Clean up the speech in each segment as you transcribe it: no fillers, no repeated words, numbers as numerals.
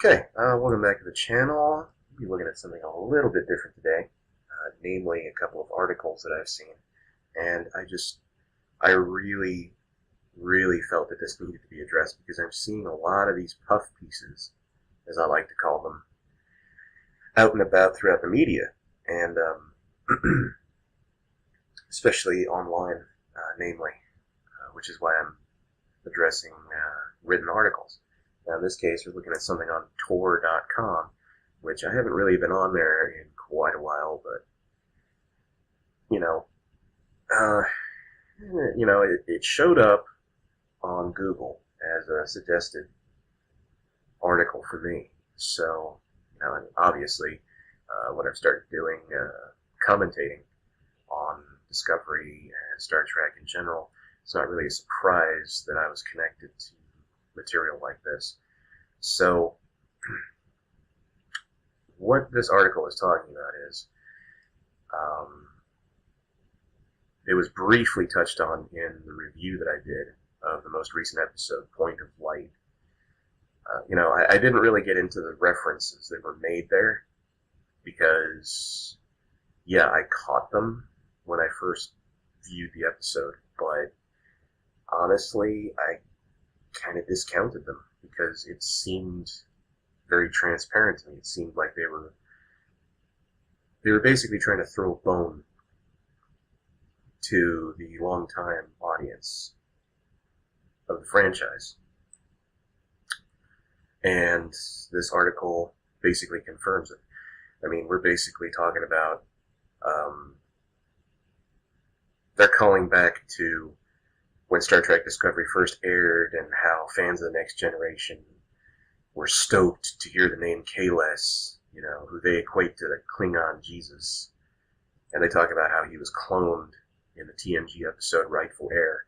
Okay, welcome back to the channel. We'll be looking at something a little bit different today, namely a couple of articles that I've seen. And I really felt that this needed to be addressed because I'm seeing a lot of these puff pieces, as I like to call them, out and about throughout the media, and especially online, namely, which is why I'm addressing written articles. Now, in this case, we're looking at something on Tor.com, which I haven't really been on there in quite a while, but, uh, it showed up on Google as a suggested article for me. So, and obviously, when I've started doing commentating on Discovery and Star Trek in general, it's not really a surprise that I was connected to material like this. So, what this article is talking about is, it was briefly touched on in the review that I did of the most recent episode, Point of Light. I didn't really get into the references that were made there because, yeah, I caught them when I first viewed the episode, but honestly, I kind of discounted them because it seemed very transparent to me. It seemed like they were basically trying to throw a bone to the longtime audience of the franchise. And this article basically confirms it. I mean, we're basically talking about, they're calling back to when Star Trek Discovery first aired and how fans of the Next Generation were stoked to hear the name Kahless, who they equate to the Klingon Jesus. And they talk about how he was cloned in the TNG episode Rightful Heir.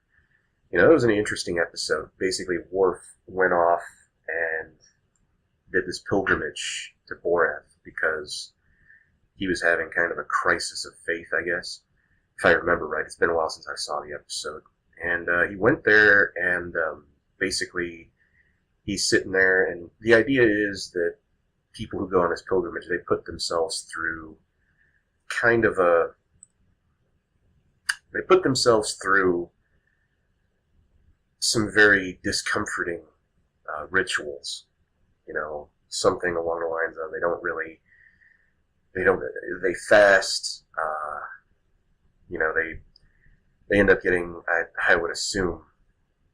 It was an interesting episode. Basically, Worf went off and did this pilgrimage to Borath because he was having kind of a crisis of faith, I guess. If I remember right, it's been a while since I saw the episode. And he went there, and basically he's sitting there, and the idea is that people who go on this pilgrimage, they put themselves through some very discomforting rituals. Something along the lines of they fast, they end up getting, I would assume,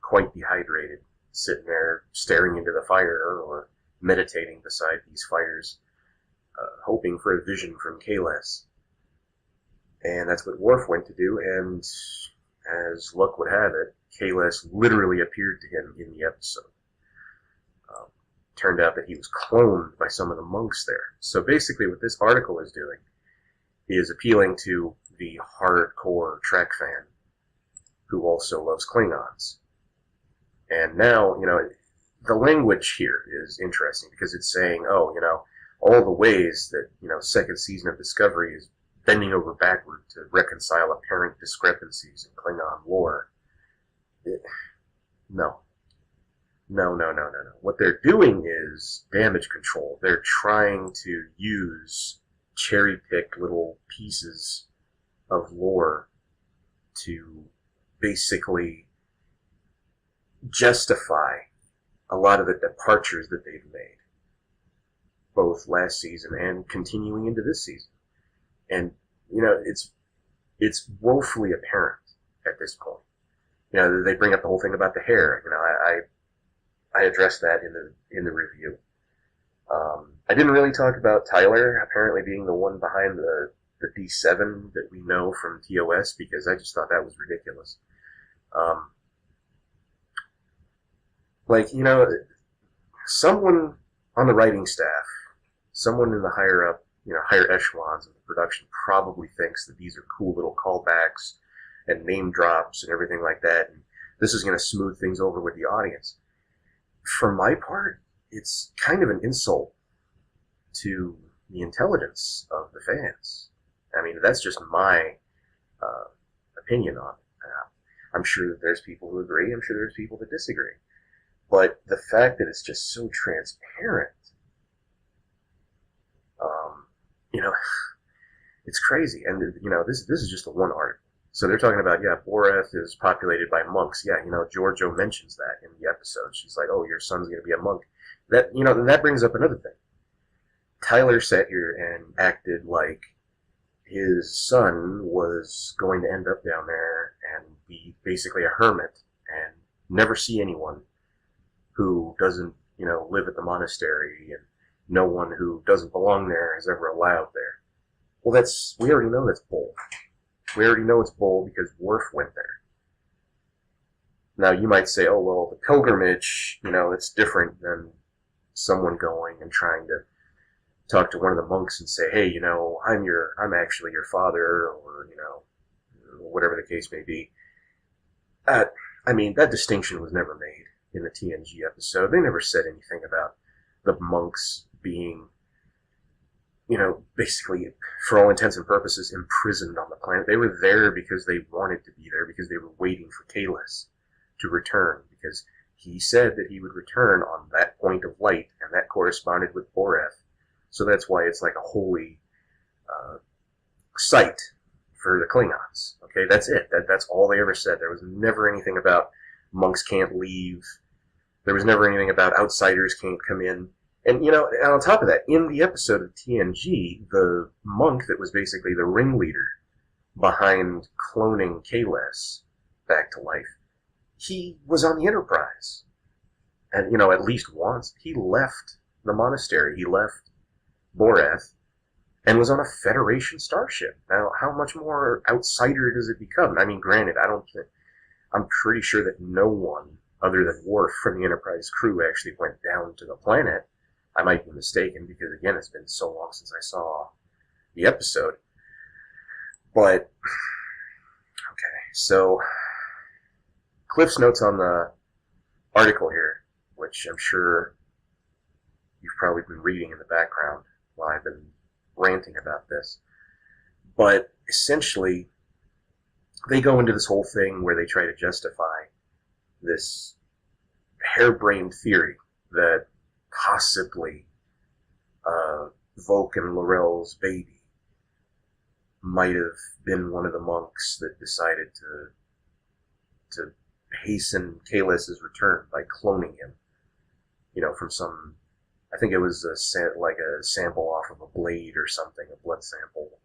quite dehydrated, sitting there staring into the fire or meditating beside these fires, hoping for a vision from Kahless. And that's what Worf went to do, and as luck would have it, Kahless literally appeared to him in the episode. Turned out that he was cloned by some of the monks there. So basically what this article is doing is appealing to the hardcore Trek fan who also loves Klingons. And now, the language here is interesting because it's saying, all the ways that, second season of Discovery is bending over backward to reconcile apparent discrepancies in Klingon lore. No. What they're doing is damage control. They're trying to use cherry-picked little pieces of lore to basically justify a lot of the departures that they've made, both last season and continuing into this season. And, it's woefully apparent at this point. They bring up the whole thing about the hair. I addressed that in the review. I didn't really talk about Tyler apparently being the one behind the D7 that we know from TOS because I just thought that was ridiculous. Someone on the writing staff, someone in the higher echelons of the production probably thinks that these are cool little callbacks and name drops and everything like that, and this is going to smooth things over with the audience. For my part, it's kind of an insult to the intelligence of the fans. I mean, that's just my opinion on it. I'm sure that there's people who agree. I'm sure there's people that disagree. But the fact that it's just so transparent it's crazy. And, this is just the one article. So they're talking about, yeah, Boreth is populated by monks. Yeah, Giorgio mentions that in the episode. She's like, oh, your son's going to be a monk. That, then that brings up another thing. Tyler sat here and acted like his son was going to end up down there and be basically a hermit and never see anyone who doesn't, live at the monastery, and no one who doesn't belong there is ever allowed there. Well, we already know that's bull. We already know it's bull because Worf went there. Now, you might say, oh, well, the pilgrimage, it's different than someone going and trying to talk to one of the monks and say, hey, I'm actually your father, or, whatever the case may be. That distinction was never made in the TNG episode. They never said anything about the monks being, basically, for all intents and purposes, imprisoned on the planet. They were there because they wanted to be there, because they were waiting for Kahless to return, because he said that he would return on that point of light, and that corresponded with Boreth. So that's why it's like a holy site for the Klingons. Okay, that's it. That's all they ever said. There was never anything about monks can't leave. There was never anything about outsiders can't come in. And, and on top of that, in the episode of TNG, the monk that was basically the ringleader behind cloning Kahless back to life, he was on the Enterprise. And, at least once, he left the monastery. He left Boreth and was on a Federation starship. Now, how much more outsider does it become? Granted, I'm pretty sure that no one other than Worf from the Enterprise crew actually went down to the planet. I might be mistaken because, again, it's been so long since I saw the episode. But, okay, so Cliff's notes on the article here, which I'm sure you've probably been reading in the background while I've been ranting about this. But essentially, they go into this whole thing where they try to justify this harebrained theory that possibly Voq and L'Rell's baby might have been one of the monks that decided to hasten Kahless's return by cloning him. From some, I think it was a sample off of a blade or something, a blood sample.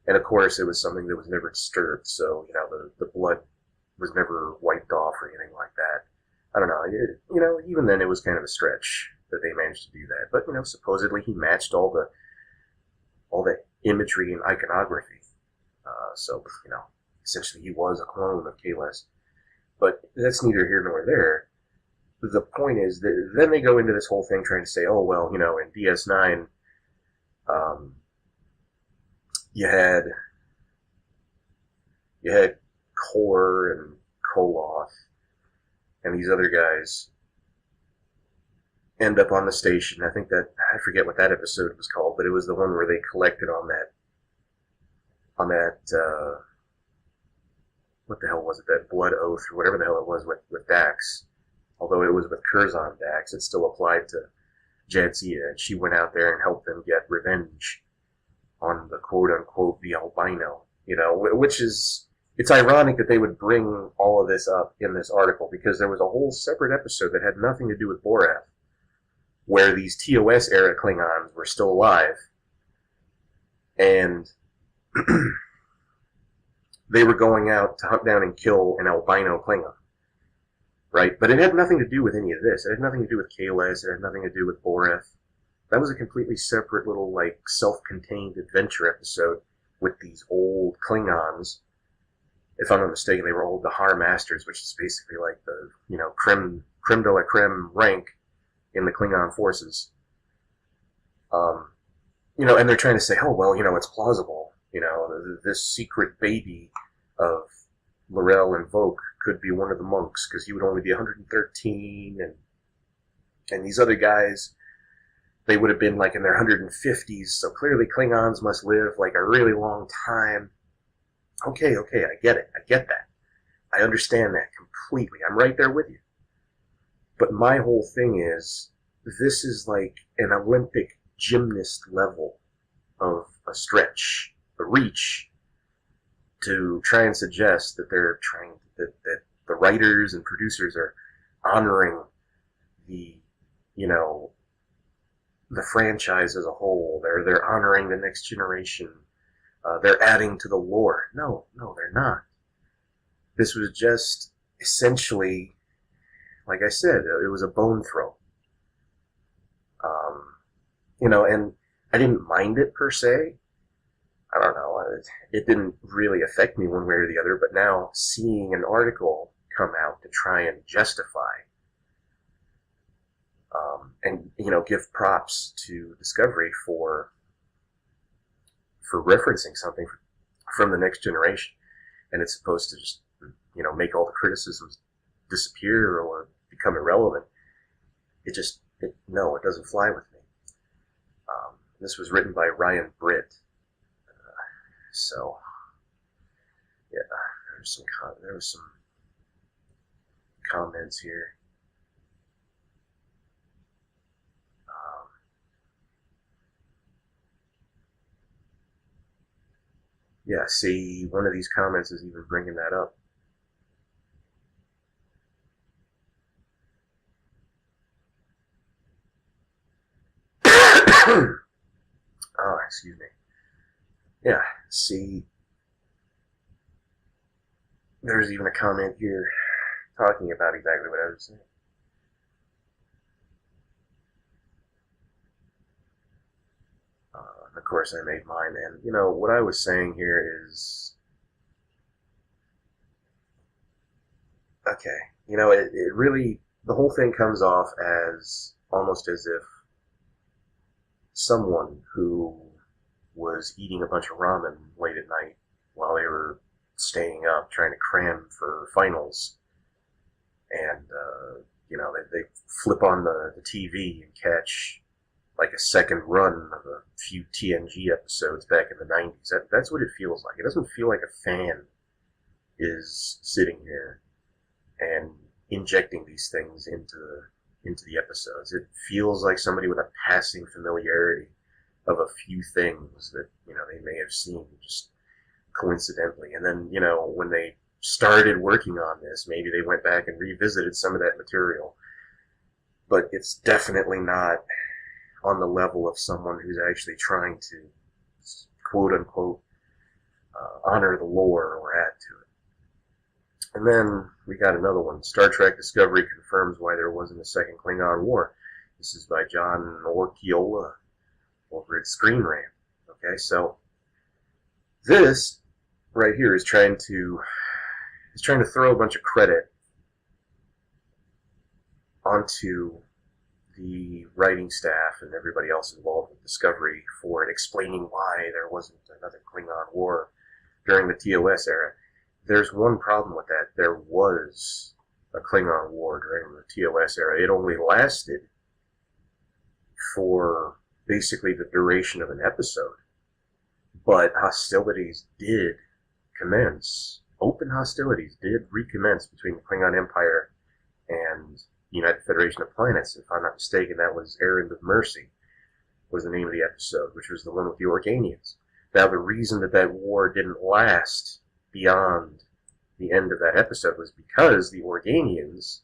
And of course, it was something that was never disturbed, so, the blood was never wiped off or anything like that. I don't know. Even then it was kind of a stretch that they managed to do that. But, supposedly he matched all the imagery and iconography. So, essentially he was a clone of Kahless. But that's neither here nor there. The point is that then they go into this whole thing trying to say, oh, well, in DS9, you had Kor and Koloth and these other guys end up on the station. I forget what that episode was called, but it was the one where they collected on that, what the hell was it, that blood oath or whatever the hell it was with Dax. Although it was with Curzon Dax, it still applied to Jadzia, and she went out there and helped them get revenge on the quote-unquote the albino, which is, it's ironic that they would bring all of this up in this article, because there was a whole separate episode that had nothing to do with Boreth, where these TOS-era Klingons were still alive, and they were going out to hunt down and kill an albino Klingon. Right? But it had nothing to do with any of this. It had nothing to do with Kahless. It had nothing to do with Boreth. That was a completely separate little, self-contained adventure episode with these old Klingons. If I'm not mistaken, they were old Dahar Masters, which is basically like the, creme de la creme rank in the Klingon forces. And they're trying to say, oh, well, it's plausible. This secret baby of L'Rell and Voq could be one of the monks, because he would only be 113, and these other guys, they would have been in their 150s, so clearly Klingons must live a really long time. Okay, I get it. I get that. I understand that completely. I'm right there with you. But my whole thing is, this is like an Olympic gymnast level of a stretch, a reach, to try and suggest that that the writers and producers are honoring the, the franchise as a whole. They're honoring the next generation. They're adding to the lore. No, they're not. This was just essentially, like I said, it was a bone throw. And I didn't mind it per se. I don't know. It didn't really affect me one way or the other, but now seeing an article come out to try and justify and give props to Discovery for referencing something from the next generation, and it's supposed to just make all the criticisms disappear or become irrelevant. It doesn't fly with me. This was written by Ryan Britt, so yeah, there was some comments here. Yeah, see, one of these comments is even bringing that up. Oh, excuse me. Yeah, see, there's even a comment here talking about exactly what I was saying. Of course, I made mine, and what I was saying here is, okay, it really, the whole thing comes off as almost as if someone who was eating a bunch of ramen late at night while they were staying up trying to cram for finals, and they flip on the TV and catch like a second run of a few TNG episodes back in the 90s. That's what it feels like. It doesn't feel like a fan is sitting here and injecting these things into the episodes. It feels like somebody with a passing familiarity of a few things that they may have seen just coincidentally, and then when they started working on this, maybe they went back and revisited some of that material, but it's definitely not on the level of someone who's actually trying to quote unquote honor the lore or add to it. And then we got another one. Star Trek Discovery confirms why there wasn't a second Klingon War. This is by John Orkiola over at Screen Rant. Okay, so this right here is trying to throw a bunch of credit onto the writing staff and everybody else involved with Discovery for explaining why there wasn't another Klingon War during the TOS era. There's one problem with that. There was a Klingon War during the TOS era. It only lasted for basically the duration of an episode. But hostilities did commence. Open hostilities did recommence between the Klingon Empire and the United Federation of Planets. If I'm not mistaken, that was Errand of Mercy was the name of the episode, which was the one with the Organians. Now, the reason that war didn't last beyond the end of that episode was because the Organians,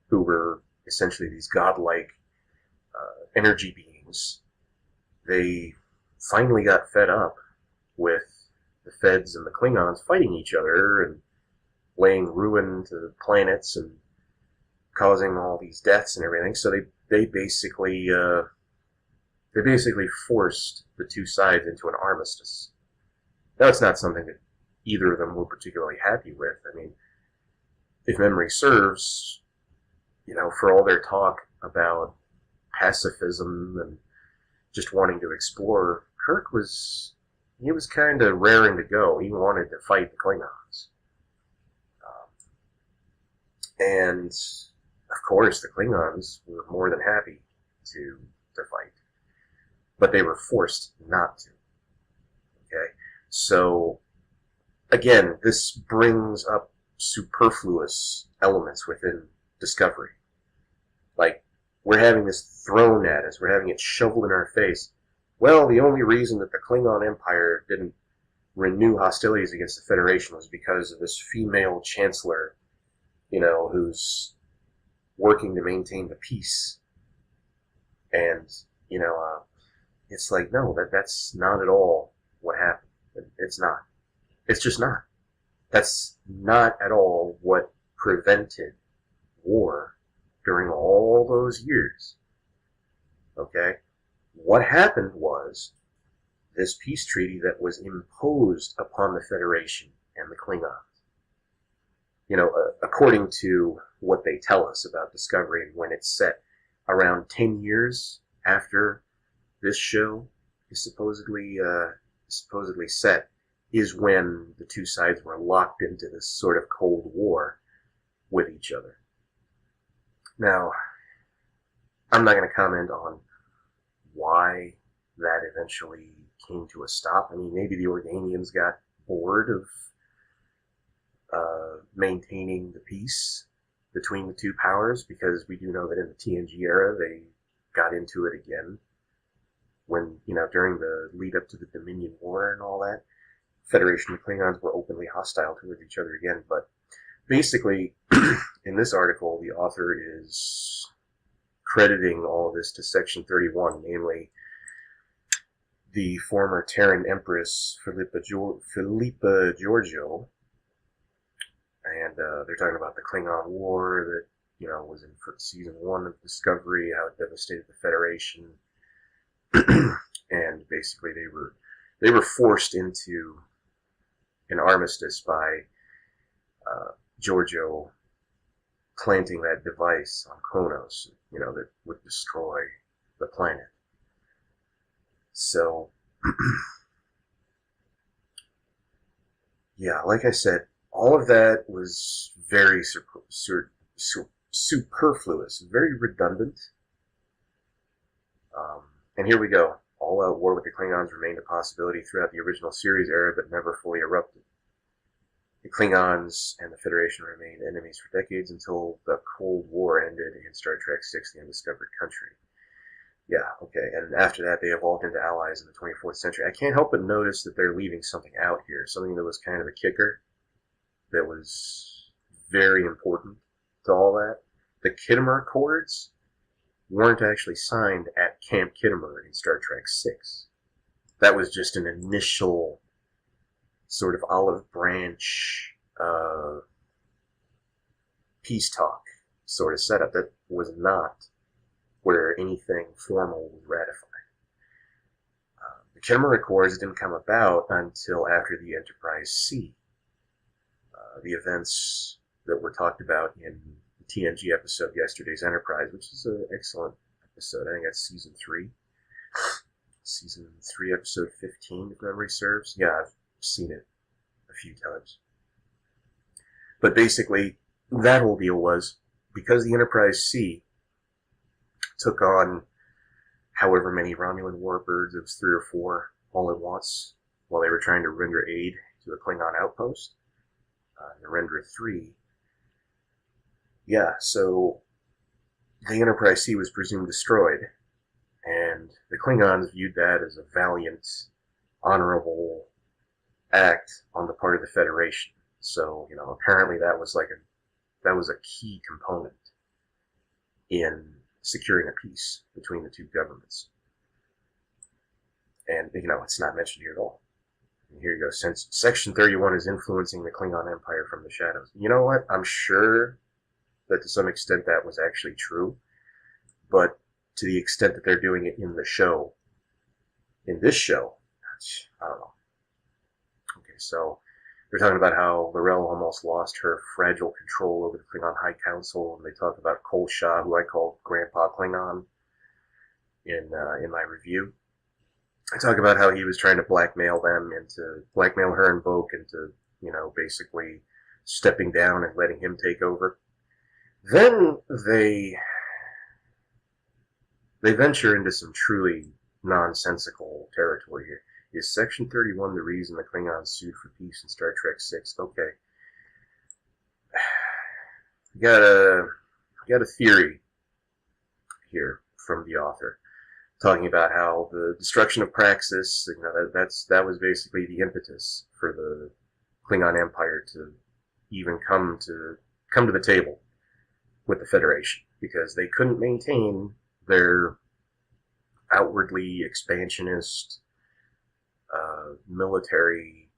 who were essentially these godlike energy beings, they finally got fed up with the Feds and the Klingons fighting each other and laying ruin to planets and causing all these deaths and everything. So they basically forced the two sides into an armistice. Now, it's not something that either of them were particularly happy with. I mean, if memory serves, for all their talk about pacifism and just wanting to explore, Kirk was kind of raring to go. He wanted to fight the Klingons. And, of course, the Klingons were more than happy to fight. But they were forced not to. Okay? So, again, this brings up superfluous elements within Discovery. Like, we're having this thrown at us. We're having it shoveled in our face. well, the only reason that the Klingon Empire didn't renew hostilities against the Federation was because of this female chancellor, who's working to maintain the peace. And, it's like, no, that's not at all what happened. It's not. It's just not. That's not at all what prevented war during all those years. Okay? What happened was this peace treaty that was imposed upon the Federation and the Klingons. According to what they tell us about Discovery and when it's set, around 10 years after this show is supposedly set, is when the two sides were locked into this sort of Cold War with each other. Now, I'm not going to comment on why that eventually came to a stop. I mean, maybe the Organians got bored of maintaining the peace between the two powers, because we do know that in the TNG era they got into it again when, during the lead up to the Dominion War and all that. Federation and Klingons were openly hostile towards each other again. But basically, in this article, the author is crediting all of this to Section 31, namely the former Terran Empress Philippa Georgiou, and they're talking about the Klingon War that, was in season 1 of Discovery, how it devastated the Federation, and basically they were forced into an armistice by Georgiou planting that device on Kronos, that would destroy the planet. So, yeah, like I said, all of that was very superfluous, very redundant. And here we go. All-out war with the Klingons remained a possibility throughout the original series era, but never fully erupted. The Klingons and the Federation remained enemies for decades until the Cold War ended in Star Trek VI, The Undiscovered Country. Yeah, okay, and after that they evolved into allies in the 24th century. I can't help but notice that they're leaving something out here, something that was kind of a kicker, that was very important to all that. The Khitomer Accords weren't actually signed at Camp Khitomer in Star Trek VI. That was just an initial sort of olive branch peace talk sort of setup. That was not where anything formal was ratified. The Khitomer Accords didn't come about until after the Enterprise C. The events that were talked about in the TNG episode, Yesterday's Enterprise, which is an excellent episode. I think that's season 3. Season 3, episode 15, if memory serves. Yeah, I've seen it a few times. But basically, that whole deal was, because the Enterprise C took on however many Romulan warbirds, it was 3 or 4 all at once, while they were trying to render aid to a Klingon outpost. Narendra 3. Yeah, so the Enterprise C was presumed destroyed, and the Klingons viewed that as a valiant, honorable act on the part of the Federation. So, apparently that was a key component in securing a peace between the two governments. And, it's not mentioned here at all. And here you go. Since Section 31 is influencing the Klingon Empire from the shadows. You know what? I'm sure that to some extent that was actually true. But to the extent that they're doing it in this show, I don't know. Okay, so they're talking about how L'Rell almost lost her fragile control over the Klingon High Council, and they talk about Kol Shah, who I call Grandpa Klingon, in my review. I talk about how he was trying to blackmail her and Voq into, basically stepping down and letting him take over. Then they venture into some truly nonsensical territory here. Is Section 31 the reason the Klingons sued for peace in Star Trek VI? Okay. I got a theory here from the author. talking about how the destruction of Praxis, that was basically the impetus for the Klingon Empire to even come to the table with the Federation, because they couldn't maintain their outwardly expansionist military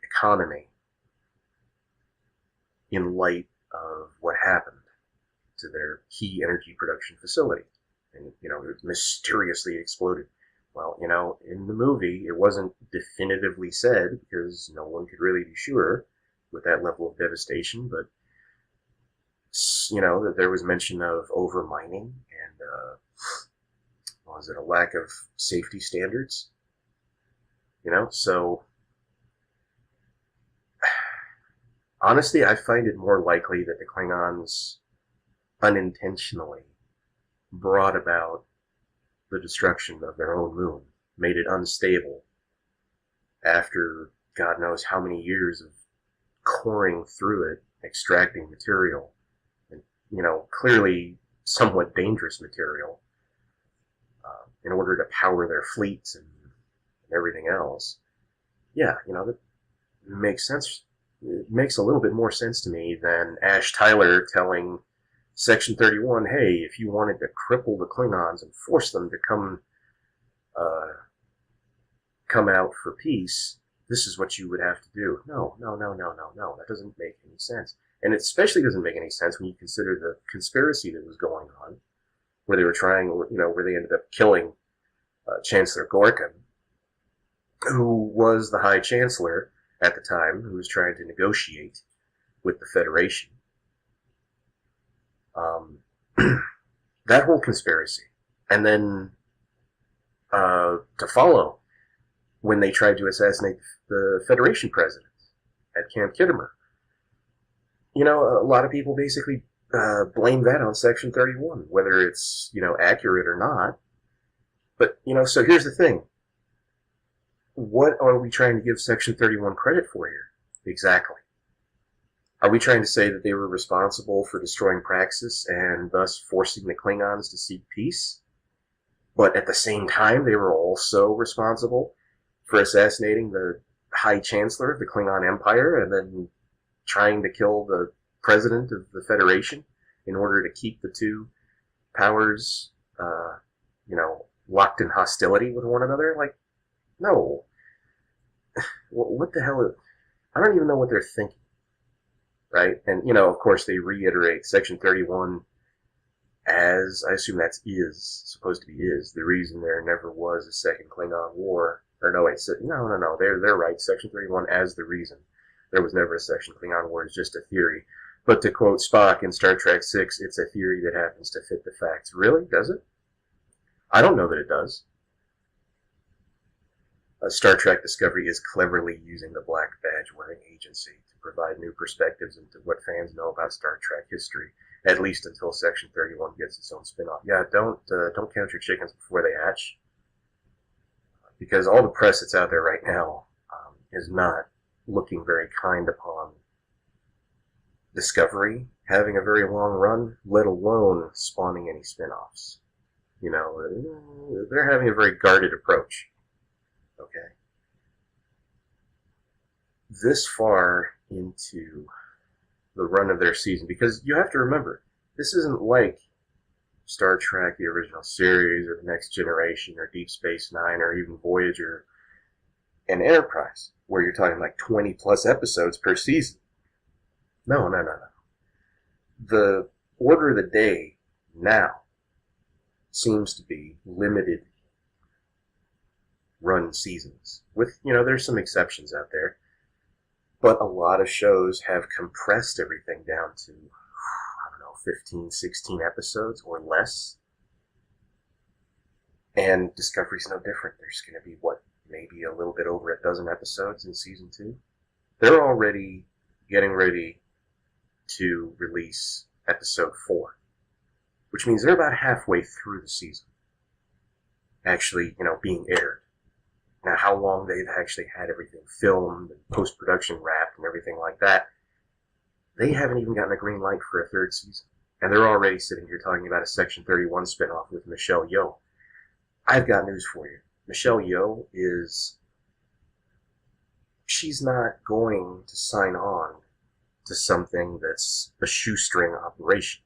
economy in light of what happened to their key energy production facility. And, it mysteriously exploded. Well, in the movie, it wasn't definitively said, because no one could really be sure with that level of devastation, but, that there was mention of over-mining and, was it a lack of safety standards? So, honestly, I find it more likely that the Klingons unintentionally brought about the destruction of their own moon, made it unstable after God knows how many years of coring through it, extracting material, and, clearly somewhat dangerous material, in order to power their fleets and everything else. Yeah, that makes sense. It makes a little bit more sense to me than Ash Tyler telling Section 31, hey, if you wanted to cripple the Klingons and force them to come out for peace, this is what you would have to do. No. That doesn't make any sense. And it especially doesn't make any sense when you consider the conspiracy that was going on, where they were trying, where they ended up killing Chancellor Gorkin, who was the High Chancellor at the time, who was trying to negotiate with the Federation. That whole conspiracy. And then, to follow, when they tried to assassinate the Federation president at Camp Kittimer. A lot of people basically blame that on Section 31, whether it's, accurate or not. But, so here's the thing. What are we trying to give Section 31 credit for here? Exactly. Are we trying to say that they were responsible for destroying Praxis and thus forcing the Klingons to seek peace? But at the same time, they were also responsible for assassinating the High Chancellor of the Klingon Empire and then trying to kill the President of the Federation in order to keep the two powers, locked in hostility with one another? Like, no. What the hell? I don't even know what they're thinking. Right? And, of course, they reiterate Section 31 as, I assume that's supposed to be the reason there never was a second Klingon war. Or no, wait, no, they're right. Section 31 as the reason there was never a second Klingon war is just a theory. But to quote Spock in Star Trek VI, it's a theory that happens to fit the facts. Really? Does it? I don't know that it does. Star Trek Discovery is cleverly using the black badge-wearing agency to provide new perspectives into what fans know about Star Trek history, at least until Section 31 gets its own spin-off. Yeah, don't count your chickens before they hatch, because all the press that's out there right now is not looking very kind upon Discovery having a very long run, let alone spawning any spin-offs. They're having a very guarded approach. Okay. This far into the run of their season, because you have to remember, this isn't like Star Trek, the original series, or the Next Generation, or Deep Space Nine, or even Voyager and Enterprise, where you're talking like 20 plus episodes per season. No. The order of the day now seems to be limited run seasons. With, there's some exceptions out there. But a lot of shows have compressed everything down to, 15, 16 episodes or less. And Discovery's no different. There's going to be, maybe a little bit over a dozen episodes in season 2. They're already getting ready to release episode 4. Which means they're about halfway through the season. Actually, being aired. Now, how long they've actually had everything filmed and post-production wrapped and everything like that, they haven't even gotten a green light for a 3rd season. And they're already sitting here talking about a Section 31 spinoff with Michelle Yeoh. I've got news for you. Michelle Yeoh she's not going to sign on to something that's a shoestring operation.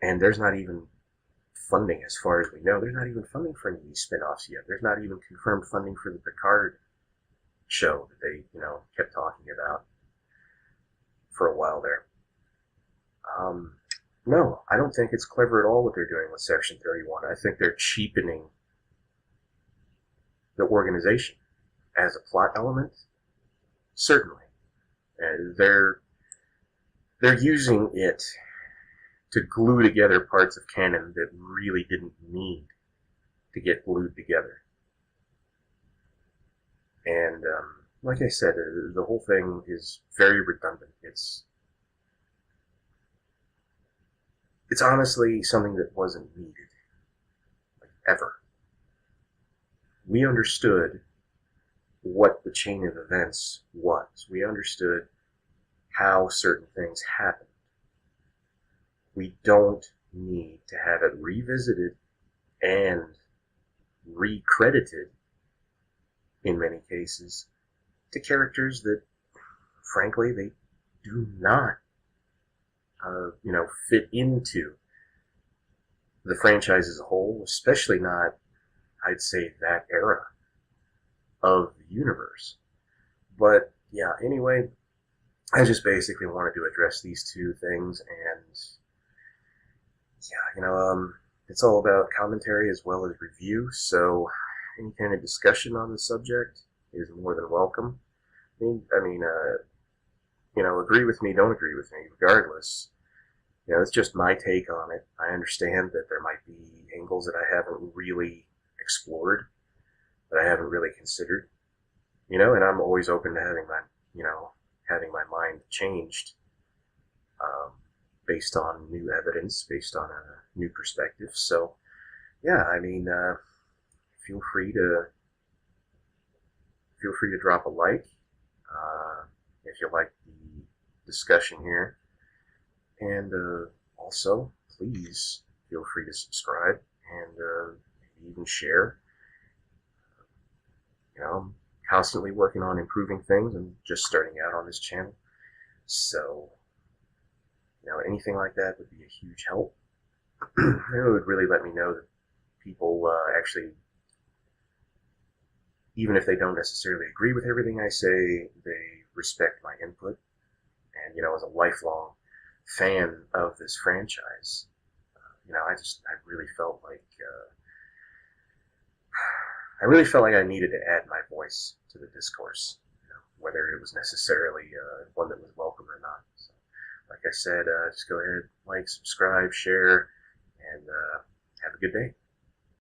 And there's not even funding, as far as we know. There's not even funding for any of these spin-offs yet. There's not even confirmed funding for the Picard show that they, kept talking about for a while there. No, I don't think it's clever at all what they're doing with Section 31. I think they're cheapening the organization as a plot element. Certainly. They're using it to glue together parts of canon that really didn't need to get glued together. And like I said, the whole thing is very redundant. It's honestly something that wasn't needed, like, ever. We understood what the chain of events was. We understood how certain things happened. We don't need to have it revisited and recredited, in many cases, to characters that, frankly, they do not, fit into the franchise as a whole, especially not, I'd say, that era of the universe. But, yeah, anyway, I just basically wanted to address these two things, and yeah, it's all about commentary as well as review, so any kind of discussion on the subject is more than welcome. Agree with me, don't agree with me, regardless. It's just my take on it. I understand that there might be angles that I haven't really explored, that I haven't really considered, and I'm always open to having my mind changed, based on new evidence, based on a new perspective. So, yeah, feel free to drop a like if you like the discussion here, and also please feel free to subscribe and maybe even share. I'm constantly working on improving things. I'm just starting out on this channel, so anything like that would be a huge help. It would really let me know that people actually, even if they don't necessarily agree with everything I say, they respect my input. And, as a lifelong fan of this franchise, I really felt like, I needed to add my voice to the discourse, whether it was necessarily one that was welcome or not. So, like I said, just go ahead, like, subscribe, share, and have a good day.